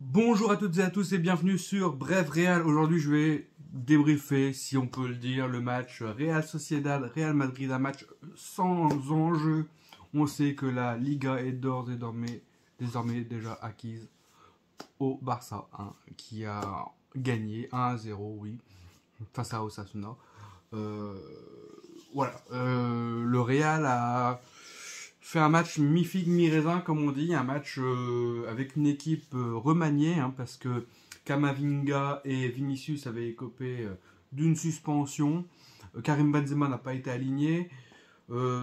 Bonjour à toutes et à tous et bienvenue sur Bref Real. Aujourd'hui je vais débriefer, si on peut le dire, le match Real Sociedad-Real Madrid, un match sans enjeu. On sait que la Liga est désormais déjà acquise au Barça, hein, qui a gagné 1-0, oui, face à Osasuna. Le Real a fait un match mi-figue, mi-raisin, comme on dit, un match avec une équipe remaniée, hein, parce que Camavinga et Vinicius avaient écopé d'une suspension. Karim Benzema n'a pas été aligné.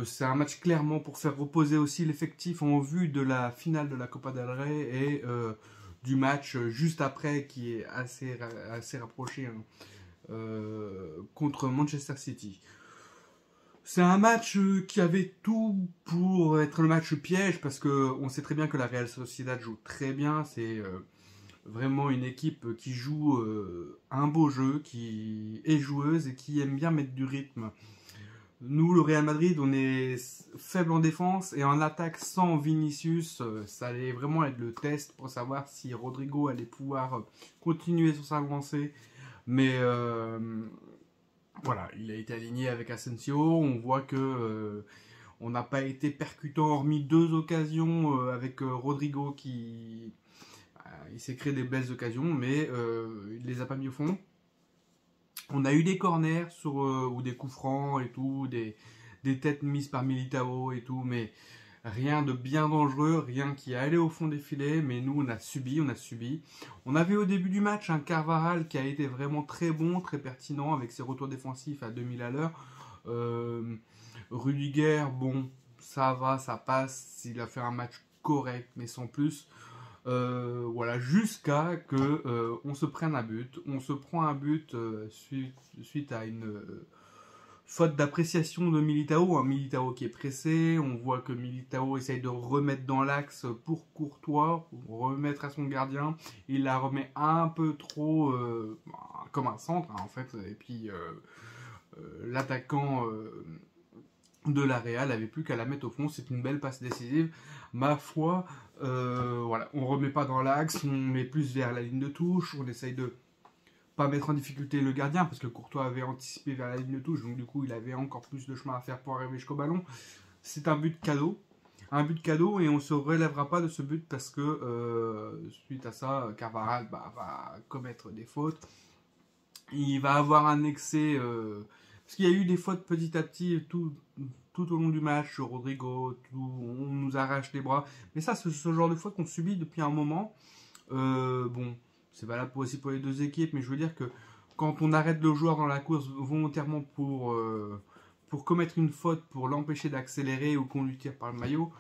C'est un match clairement pour faire reposer aussi l'effectif en vue de la finale de la Copa del Rey et du match juste après qui est assez rapproché, hein, contre Manchester City. C'est un match qui avait tout pour être le match piège parce que on sait très bien que la Real Sociedad joue très bien. C'est vraiment une équipe qui joue un beau jeu, qui est joueuse et qui aime bien mettre du rythme. Nous, le Real Madrid, on est faible en défense et en attaque sans Vinicius, ça allait vraiment être le test pour savoir si Rodrigo allait pouvoir continuer sur sa lancée. Mais voilà, il a été aligné avec Asensio. On voit que on n'a pas été percutant, hormis deux occasions avec Rodrigo qui il s'est créé des belles occasions, mais il les a pas mis au fond. On a eu des corners ou des coups francs et tout, des têtes mises par Militao et tout, mais rien de bien dangereux, rien qui est allé au fond des filets, mais nous on a subi. On avait au début du match un Carvajal qui a été vraiment très bon, très pertinent avec ses retours défensifs à 2000 à l'heure. Rudiger, bon, ça va, ça passe, il a fait un match correct, mais sans plus. Voilà, jusqu'à que on se prenne un but. On se prend un but suite à une faute d'appréciation de Militao, un Militao qui est pressé. On voit que Militao essaye de remettre dans l'axe pour Courtois, pour remettre à son gardien. Il la remet un peu trop comme un centre, hein, en fait. Et puis l'attaquant de la Real avait plus qu'à la mettre au fond. C'est une belle passe décisive. Ma foi, voilà, on remet pas dans l'axe, on met plus vers la ligne de touche. On essaye de pas mettre en difficulté le gardien parce que Courtois avait anticipé vers la ligne de touche, donc du coup il avait encore plus de chemin à faire pour arriver jusqu'au ballon. C'est un but cadeau, et on se relèvera pas de ce but parce que suite à ça, Carvajal va commettre des fautes. Il va avoir un excès parce qu'il y a eu des fautes petit à petit tout au long du match. Rodrigo, on nous arrache les bras, mais ça c'est ce genre de fautes qu'on subit depuis un moment. Bon, c'est valable aussi pour les deux équipes, mais je veux dire que quand on arrête le joueur dans la course volontairement pour commettre une faute, pour l'empêcher d'accélérer ou qu'on lui tire par le maillot,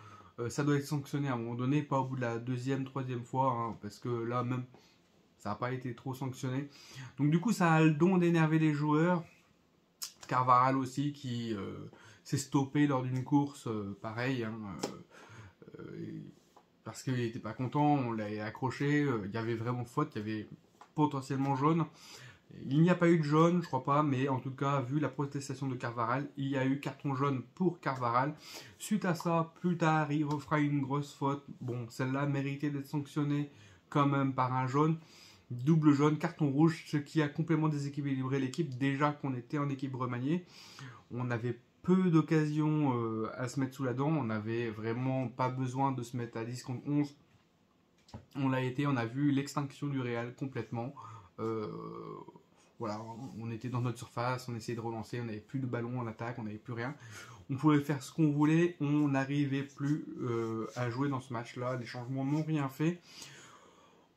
ça doit être sanctionné à un moment donné, pas au bout de la deuxième, troisième fois, hein, parce que là même, ça n'a pas été trop sanctionné. Donc du coup, ça a le don d'énerver les joueurs. Carvajal aussi, qui s'est stoppé lors d'une course, pareil, hein, parce qu'il n'était pas content, on l'a accroché, il y avait vraiment faute, il y avait potentiellement jaune. Il n'y a pas eu de jaune, je crois pas, mais en tout cas, vu la protestation de Carvajal, il y a eu carton jaune pour Carvajal. Suite à ça, plus tard, il refera une grosse faute. Bon, celle-là méritait d'être sanctionnée quand même par un jaune. Double jaune, carton rouge, ce qui a complètement déséquilibré l'équipe, déjà qu'on était en équipe remaniée. On avait peu d'occasions à se mettre sous la dent, on n'avait vraiment pas besoin de se mettre à 10 contre 11. On l'a été, on a vu l'extinction du Real complètement. Voilà, on était dans notre surface, on essayait de relancer, on n'avait plus de ballon en attaque, on n'avait plus rien. On pouvait faire ce qu'on voulait, on n'arrivait plus à jouer dans ce match-là, les changements n'ont rien fait.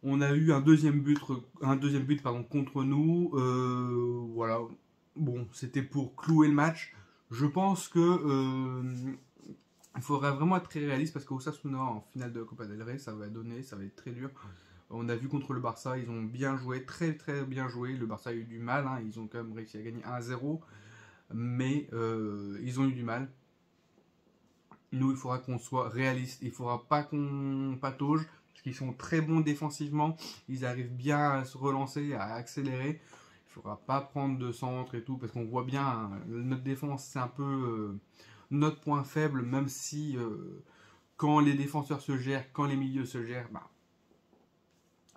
On a eu un deuxième but contre nous. Voilà. Bon, c'était pour clouer le match. Je pense que il faudrait vraiment être très réaliste parce qu'Osasuna en finale de Copa del Rey, ça va être très dur. On a vu contre le Barça, ils ont bien joué, très très bien joué. Le Barça a eu du mal, hein, ils ont quand même réussi à gagner 1-0, mais ils ont eu du mal. Nous, il faudra qu'on soit réaliste, il ne faudra pas qu'on patauge. Qui sont très bons défensivement, ils arrivent bien à se relancer, à accélérer. Il ne faudra pas prendre de centre et tout, parce qu'on voit bien, hein, notre défense c'est un peu notre point faible, même si quand les défenseurs se gèrent, quand les milieux se gèrent, bah,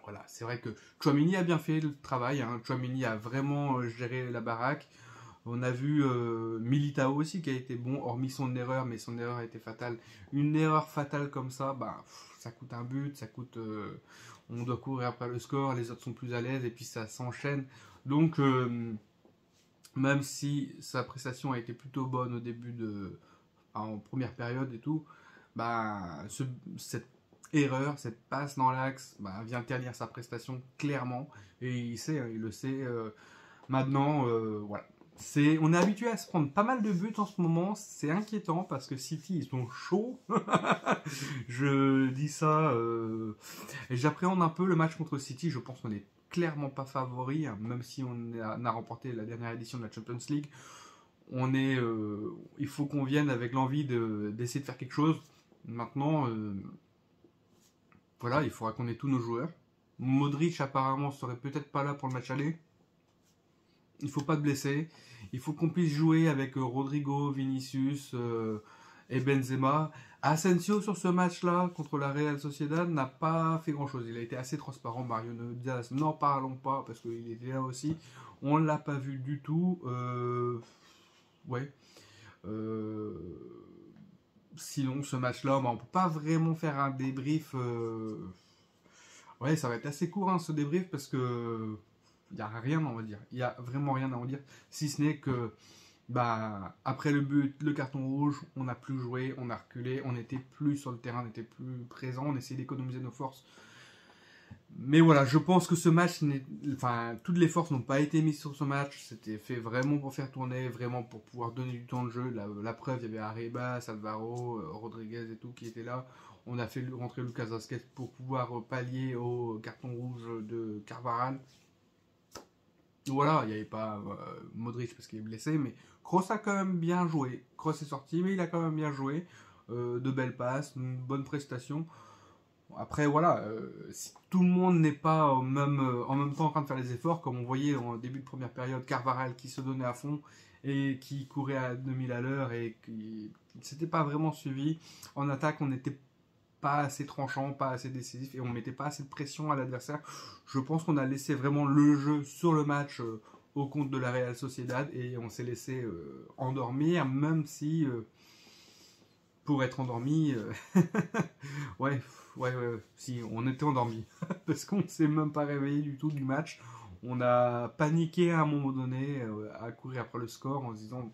Voilà, c'est vrai que Tchouaméni a bien fait le travail, hein. Tchouaméni a vraiment géré la baraque. On a vu Militao aussi qui a été bon, hormis son erreur, mais son erreur a été fatale. Une erreur fatale comme ça, bah, ça coûte un but, ça coûte... on doit courir après le score, les autres sont plus à l'aise, et puis ça s'enchaîne. Donc, même si sa prestation a été plutôt bonne au début en première période et tout, bah, cette erreur, cette passe dans l'axe, bah, vient ternir sa prestation clairement, et il sait, hein, il le sait. Maintenant, voilà. On est habitué à se prendre pas mal de buts en ce moment, c'est inquiétant parce que City ils sont chauds. Je dis ça et j'appréhende un peu le match contre City. Je pense qu'on n'est clairement pas favori, hein, même si on a remporté la dernière édition de la Champions League. Il faut qu'on vienne avec l'envie d'essayer de faire quelque chose. Maintenant, voilà, il faudra qu'on ait tous nos joueurs. Modric apparemment serait peut-être pas là pour le match aller. Il ne faut pas de blesser. Il faut qu'on puisse jouer avec Rodrigo, Vinicius et Benzema. Asensio sur ce match-là contre la Real Sociedad n'a pas fait grand-chose. Il a été assez transparent. Mario Diaz, n'en parlons pas parce qu'il était là aussi. On ne l'a pas vu du tout. Ouais. Sinon, ce match-là, bah, on ne peut pas vraiment faire un débrief. Ouais, ça va être assez court, hein, ce débrief, parce que il n'y a rien à en dire. Il n'y a vraiment rien à en dire, si ce n'est que bah, après le but, le carton rouge, on n'a plus joué, on a reculé, on n'était plus sur le terrain, on n'était plus présent, on essayait d'économiser nos forces. Mais voilà, je pense que ce match, enfin, toutes les forces n'ont pas été mises sur ce match. C'était fait vraiment pour faire tourner, vraiment pour pouvoir donner du temps de jeu. La preuve, il y avait Arribas, Alvaro, Rodriguez et tout qui étaient là. On a fait rentrer Lucas Vazquez pour pouvoir pallier au carton rouge de Carvajal. Voilà, il n'y avait pas Modric parce qu'il est blessé, mais Kroos a quand même bien joué. Kroos est sorti, mais il a quand même bien joué. De belles passes, une bonne prestation. Après, voilà, si tout le monde n'est pas en même temps en train de faire les efforts, comme on voyait en début de première période, Carvajal qui se donnait à fond et qui courait à 2000 à l'heure et qui ne s'était pas vraiment suivi. En attaque, on n'était pas assez tranchant, pas assez décisif et on ne mettait pas assez de pression à l'adversaire. Je pense qu'on a laissé vraiment le jeu sur le match au compte de la Real Sociedad et on s'est laissé endormir, même si pour être endormi, ouais, si on était endormi parce qu'on ne s'est même pas réveillé du tout du match. On a paniqué à un moment donné à courir après le score en se disant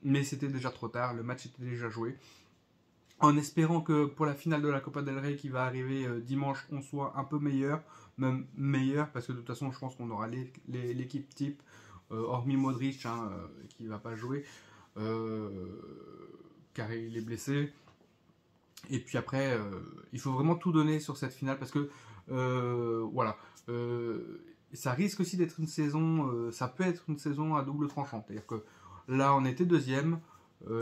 mais c'était déjà trop tard, le match était déjà joué. En espérant que pour la finale de la Copa del Rey qui va arriver dimanche, on soit un peu meilleur, même meilleur, parce que de toute façon, je pense qu'on aura l'équipe type, hormis Modric, hein, qui ne va pas jouer, car il est blessé. Et puis après, il faut vraiment tout donner sur cette finale, parce que, voilà, ça risque aussi d'être une saison, ça peut être une saison à double tranchant. C'est-à-dire que là, on était deuxième.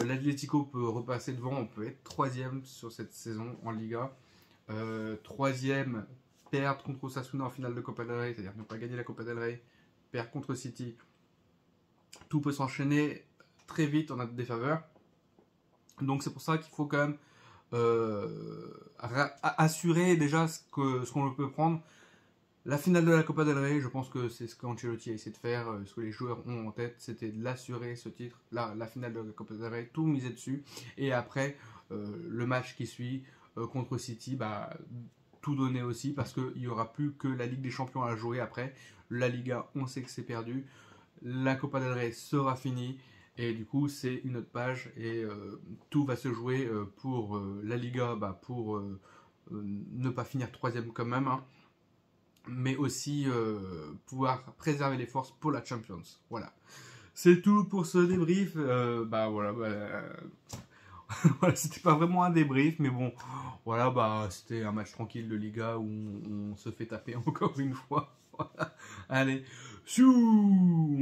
L'Atlético peut repasser devant, on peut être troisième sur cette saison en Liga. Troisième, perdre contre Osasuna en finale de Copa del Rey, c'est-à-dire ne pas gagner la Copa del Rey, perdre contre City. Tout peut s'enchaîner très vite en notre défaveur. Donc c'est pour ça qu'il faut quand même assurer déjà ce qu'on peut prendre. La finale de la Copa del Rey, je pense que c'est ce qu'Ancelotti a essayé de faire, ce que les joueurs ont en tête, c'était de l'assurer ce titre, la finale de la Copa del Rey, tout miser dessus, et après, le match qui suit contre City, bah, tout donner aussi, parce qu'il n'y aura plus que la Ligue des Champions à jouer après, la Liga, on sait que c'est perdu, la Copa del Rey sera finie, et du coup, c'est une autre page, et tout va se jouer pour la Liga, bah, pour ne pas finir troisième quand même, hein, mais aussi pouvoir préserver les forces pour la Champions. Voilà. C'est tout pour ce débrief. Bah voilà, voilà, c'était pas vraiment un débrief, mais bon, voilà, bah c'était un match tranquille de Liga où on se fait taper encore une fois. Voilà. Allez, chou.